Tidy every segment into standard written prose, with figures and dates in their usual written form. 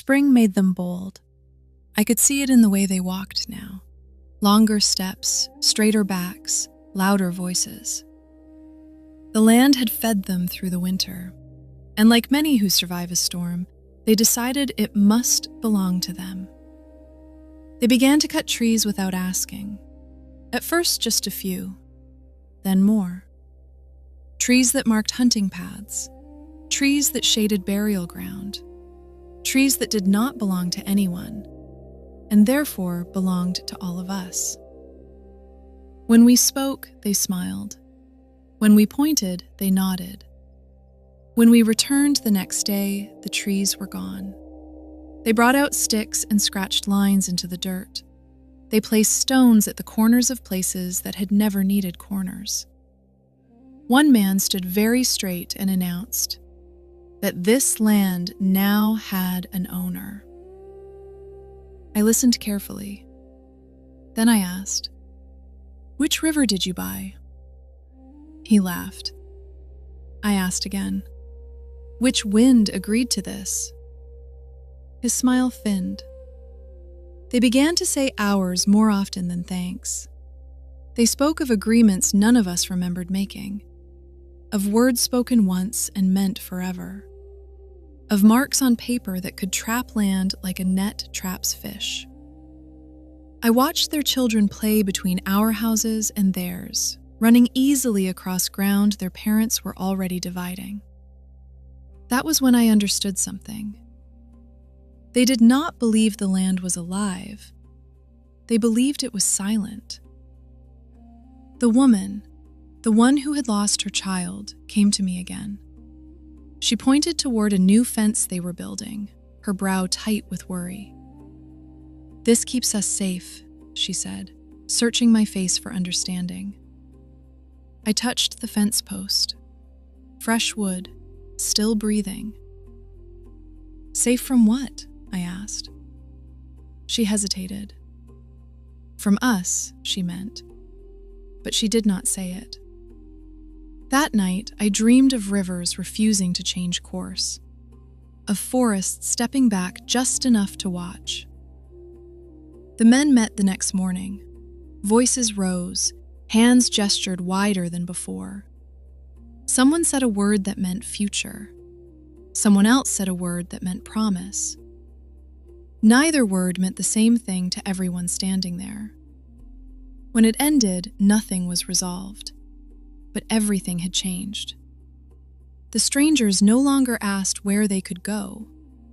Spring made them bold. I could see it in the way they walked now. Longer steps, straighter backs, louder voices. The land had fed them through the winter, and like many who survive a storm, they decided it must belong to them. They began to cut trees without asking. At first just a few, then more. Trees that marked hunting paths, trees that shaded burial ground, trees that did not belong to anyone, and therefore belonged to all of us. When we spoke, they smiled. When we pointed, they nodded. When we returned the next day, the trees were gone. They brought out sticks and scratched lines into the dirt. They placed stones at the corners of places that had never needed corners. One man stood very straight and announced that this land now had an owner. I listened carefully. Then I asked, "Which river did you buy?" He laughed. I asked again, "Which wind agreed to this?" His smile thinned. They began to say ours more often than thanks. They spoke of agreements none of us remembered making, of words spoken once and meant forever, of marks on paper that could trap land like a net traps fish. I watched their children play between our houses and theirs, running easily across ground their parents were already dividing. That was when I understood something. They did not believe the land was alive. They believed it was silent. The woman, the one who had lost her child, came to me again. She pointed toward a new fence they were building, her brow tight with worry. "This keeps us safe," she said, searching my face for understanding. I touched the fence post. Fresh wood, still breathing. "Safe from what?" I asked. She hesitated. "From us," she meant, but she did not say it. That night, I dreamed of rivers refusing to change course, of forests stepping back just enough to watch. The men met the next morning. Voices rose, hands gestured wider than before. Someone said a word that meant future. Someone else said a word that meant promise. Neither word meant the same thing to everyone standing there. When it ended, nothing was resolved. But everything had changed. The strangers no longer asked where they could go.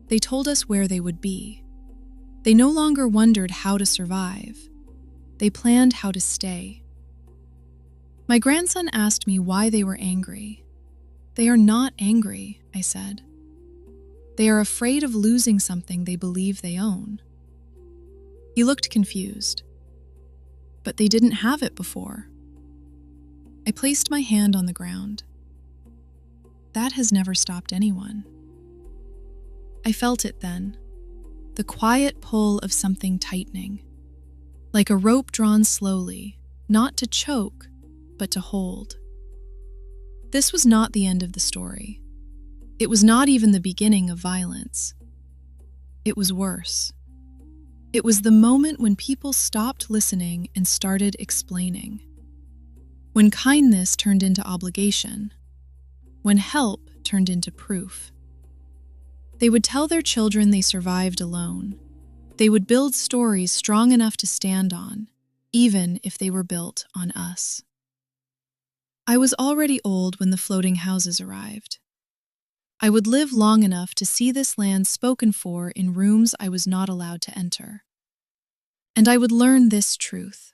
They told us where they would be. They no longer wondered how to survive. They planned how to stay. My grandson asked me why they were angry. "They are not angry," I said. "They are afraid of losing something they believe they own." He looked confused. "But they didn't have it before." I placed my hand on the ground. That has never stopped anyone. I felt it then, the quiet pull of something tightening, like a rope drawn slowly, not to choke, but to hold. This was not the end of the story. It was not even the beginning of violence. It was worse. It was the moment when people stopped listening and started explaining. When kindness turned into obligation, when help turned into proof. They would tell their children they survived alone. They would build stories strong enough to stand on, even if they were built on us. I was already old when the floating houses arrived. I would live long enough to see this land spoken for in rooms I was not allowed to enter. And I would learn this truth.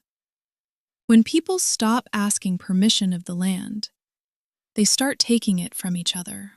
When people stop asking permission of the land, they start taking it from each other.